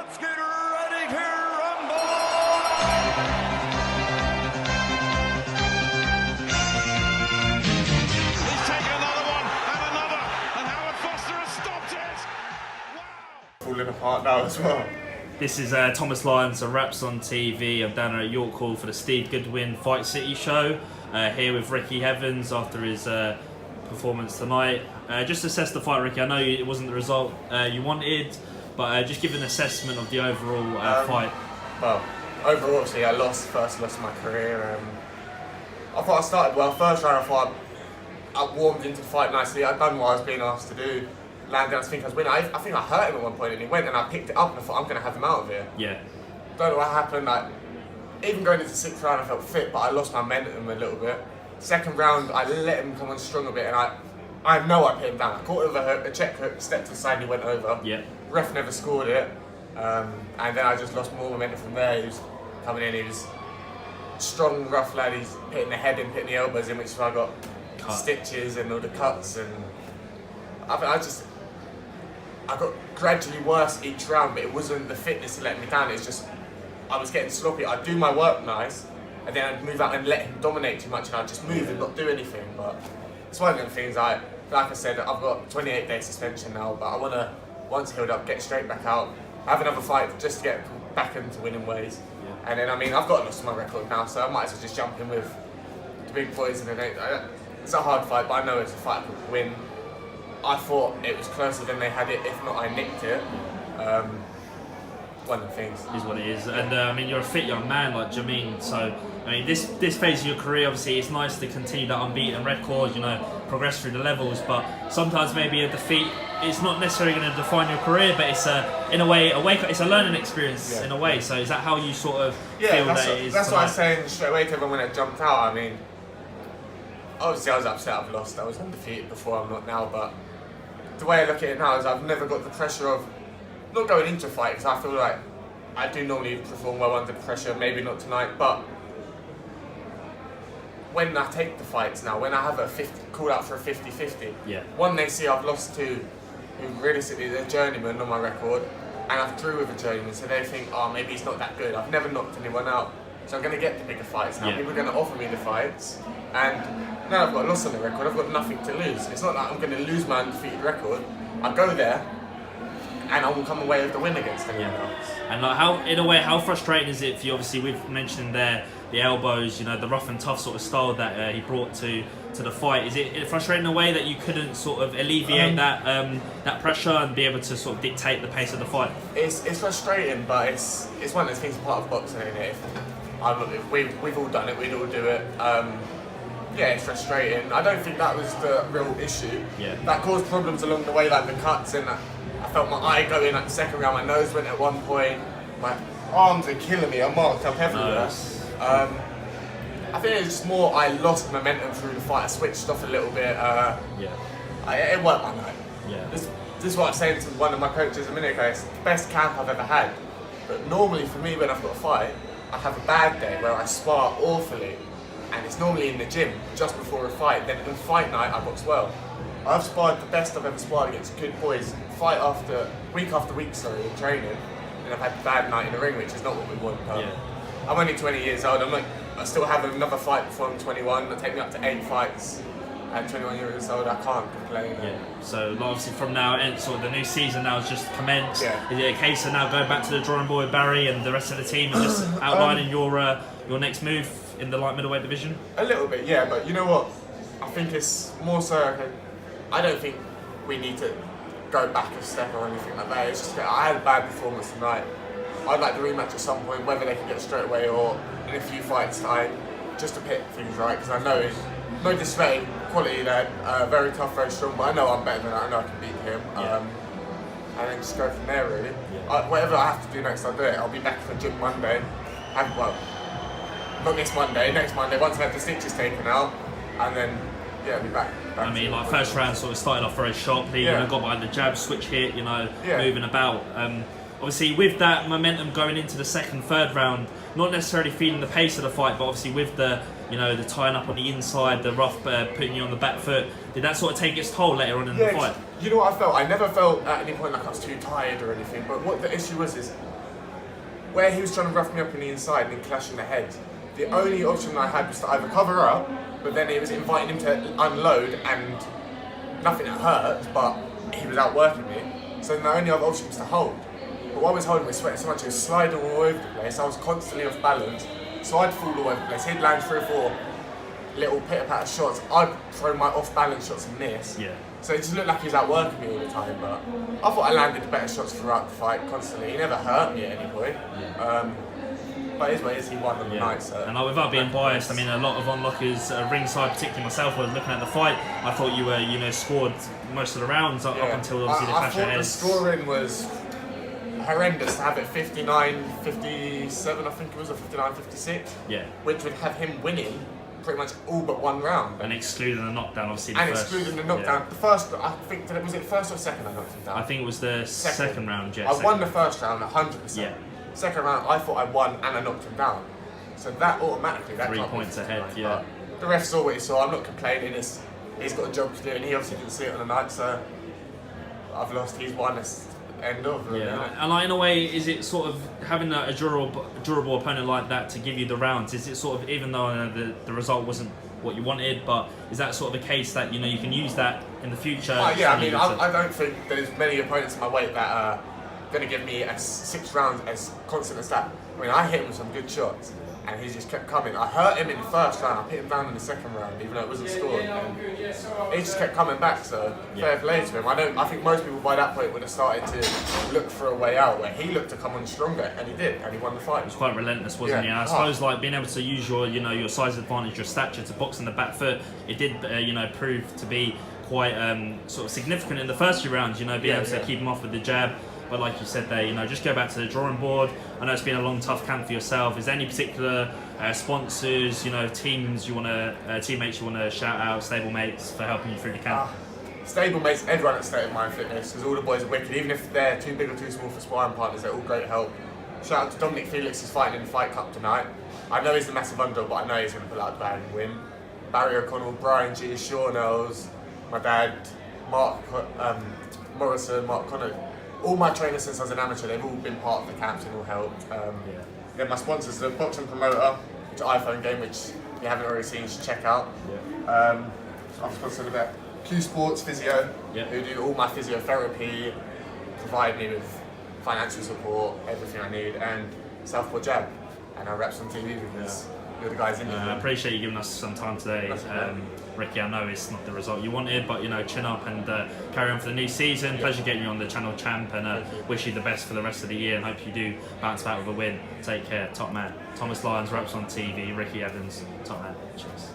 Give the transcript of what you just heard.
Let's get ready to rumble! He's taken another one, and Howard Foster has stopped it! Wow! Falling apart now as well. This is Thomas Lyons of Raps on TV. I'm down here at York Hall for the Steve Goodwin Fight City show. Here with Ricky Evans after his performance tonight. Just assess the fight, Ricky. I know it wasn't the result you wanted, but just give an assessment of the overall fight. Well, overall, obviously, I lost of my career. I thought I started well. First round, I thought I warmed into the fight nicely. I'd done what I was being asked to do. Landed, I think I was winning. I think I hurt him at one point, and he went, and I picked it up, and I thought, I'm going to have him out of here. Yeah. Don't know what happened. Even going into the sixth round, I felt fit, but I lost my momentum a little bit. Second round, I let him come on strong a bit, and I know I put him down. I caught it with a hook, a check hook, stepped to the side, and he went over. Yeah. Ref never scored it, and then I just lost more momentum from there. He was coming in, he was strong, rough lad. He's hitting the head in, hitting the elbows in, which is why I got stitches and all the cuts, and I got gradually worse each round, but it wasn't the fitness that let me down. It's just I was getting sloppy. I'd do my work nice, and then I'd move out and let him dominate too much, and I'd just move and not do anything. But it's one of them things. Like I said, I've got 28-day suspension now, but I want to, once healed up, get straight back out, have another fight just to get back into winning ways. Yeah. And then, I've got lost my record now, so I might as well just jump in with the big boys. And then it's a hard fight, but I know it's a fight I could win. I thought it was closer than they had it. If not, I nicked it. One of the things Is what it is, and you're a fit young man like Jameen. So this phase of your career, obviously, it's nice to continue that unbeaten record. Progress through the levels, but sometimes maybe a defeat it's not necessarily going to define your career, but it's in a way a wake up. It's a learning experience in a way. So is that how you sort of feel that it is? That's what I was saying straight away to everyone when I jumped out. Obviously I was upset I've lost. I was undefeated before, I'm not now, but the way I look at it now is I've never got the pressure of not going into a fight, because I feel like I do normally perform well under pressure, maybe not tonight, but when I take the fights now, when I have a call out for a 50-50, one they see I've lost to who realistically they're journeyman on my record, and I've drew with a journeyman, so they think, oh, maybe he's not that good. I've never knocked anyone out, so I'm going to get the bigger fights now. People are going to offer me the fights, and now I've got a loss on the record, I've got nothing to lose. It's not like I'm going to lose my undefeated record. I go there, and I will come away with the win against anyone else. And how frustrating is it for you? Obviously, we've mentioned there the elbows, the rough and tough sort of style that he brought to the fight. Is it frustrating in a way that you couldn't sort of alleviate that pressure and be able to sort of dictate the pace of the fight? It's frustrating, but it's one of those things, part of boxing, isn't it? If we've all done it, we'd all do it. It's frustrating. I don't think that was the real issue. That caused problems along the way, like the cuts, and I felt my eye go in at the second round, my nose went at one point, my arms are killing me, I'm marked up everywhere. I think it was just more I lost momentum through the fight, I switched off a little bit. It worked my night. This is what I was saying to one of my coaches a minute ago, it's the best camp I've ever had. But normally for me when I've got a fight, I have a bad day where I spar awfully. And it's normally in the gym, just before a fight. Then on fight night, I box well. I've sparred the best I've ever sparred against good boys, week after week, in training. And I've had a bad night in the ring, which is not what we want. I'm only 20 years old, I still have another fight before I'm 21. It'll take me up to 8 fights. At 21 years old, I can't complain. So obviously from now, and sort of the new season now has just commenced. Is it a case of now going back to the drawing board with Barry and the rest of the team and just outlining your next move in the light middleweight division? A little bit, but you know what? I think it's more so. I don't think we need to go back a step or anything like that. It's just that I had a bad performance tonight. I'd like the rematch at some point, whether they can get straight away or in a few fights time, just to pick things right. Because I know it's no disrespect, quality lad, very tough, very strong, but I know I'm better than that. I know I can beat him. And then just go from there, really. Whatever I have to do next, I'll do it. I'll be back for the gym Monday. Not this Monday, next Monday, once I have the stitches taken out, and then, I'll be back. First round sort of started off very sharply, got behind the jab, switch hit, moving about. obviously with that momentum going into the second, third round, not necessarily feeling the pace of the fight, but obviously with the, you know, the tying up on the inside, the rough putting you on the back foot, did that sort of take its toll later on in the fight? You know what I felt? I never felt at any point like I was too tired or anything, but what the issue was is where he was trying to rough me up on the inside and clash in the head, the only option I had was to either cover up, but then it was inviting him to unload and nothing that hurt, but he was outworking me. So the only other option was to hold. But while I was holding, I was sweating so much, it was sliding all over the place. I was constantly off balance, so I'd fall all over the place. He'd land 3 or 4 little pitter-patter shots. I'd throw my off-balance shots and miss. Yeah. So it just looked like he was outworking me all the time, but I thought I landed better shots throughout the fight constantly. He never hurt me at any point. Yeah. But it is what it is, he won on the night. So. And without being biased, I mean, a lot of onlookers ringside, particularly myself, was looking at the fight. I thought you were, you know, scored most of the rounds up until obviously the clash of heads. I thought the scoring was horrendous to have it 59-57, I think it was, or 59-56. Yeah. Which would have him winning pretty much all but 1 round. And excluding the knockdown, obviously. And excluding the knockdown. Yeah. The first, I think, was it first or second I knocked him down? I think it was the second round, yeah. I won the first round 100%. Yeah. Second round, I thought I won and I knocked him down. So that automatically, that 3 points ahead, yeah. But the ref saw what he saw. I'm not complaining. He's got a job to do, and he obviously didn't see it on the night. So I've lost. He's won. It's end of. Really, and like, in a way, is it sort of having a durable opponent like that to give you the rounds? Is it sort of, even though the result wasn't what you wanted, but is that sort of a case that, you know, you can use that in the future? Yeah, I mean, I don't think there's many opponents in my weight that are going to give me 6 rounds as constant as that. I mean, I hit him with some good shots, and he just kept coming. I hurt him in the first round, I put him down in the second round, even though it wasn't scored. And he just kept coming back, so fair play to him. I think most people by that point would have started to look for a way out, where he looked to come on stronger, and he did, and he won the fight. It was quite relentless, wasn't he? I suppose like being able to use your, you know, your size advantage, your stature to box in the back foot, it did, you know, prove to be quite sort of significant in the first few rounds, you know, being able to keep him off with the jab. But like you said there, you know, just go back to the drawing board. I know it's been a long, tough camp for yourself. Is there any particular sponsors, you know, teams you want to, teammates you want to shout out, stablemates for helping you through the camp? Stablemates, everyone at State of Mind Fitness, because all the boys are wicked. Even if they're too big or too small for sparring partners, they're all great help. Shout out to Dominic Felix, who's fighting in the Fight Cup tonight. I know he's a massive underdog, but I know he's going to pull out the bag and win. Barry O'Connell, Brian G, Sean Earls, my dad, Mark Morrison, Mark Connor. All my trainers since I was an amateur, they've all been part of the camps and all helped. Then my sponsors, the boxing promoter, which is iPhone game, which if you haven't already seen, you should check out. I'm sponsored about Q Sports Physio, who do all my physiotherapy, provide me with financial support, everything I need, and Southpaw Jab. And I reps on TV because you're the guys in there. I appreciate you giving us some time today. Ricky, I know it's not the result you wanted, but, you know, chin up and carry on for the new season. Pleasure getting you on the channel, champ, and wish you the best for the rest of the year, and hope you do bounce back with a win. Take care, top man. Thomas Lyons, Reps on TV, Ricky Evans, top man. Cheers.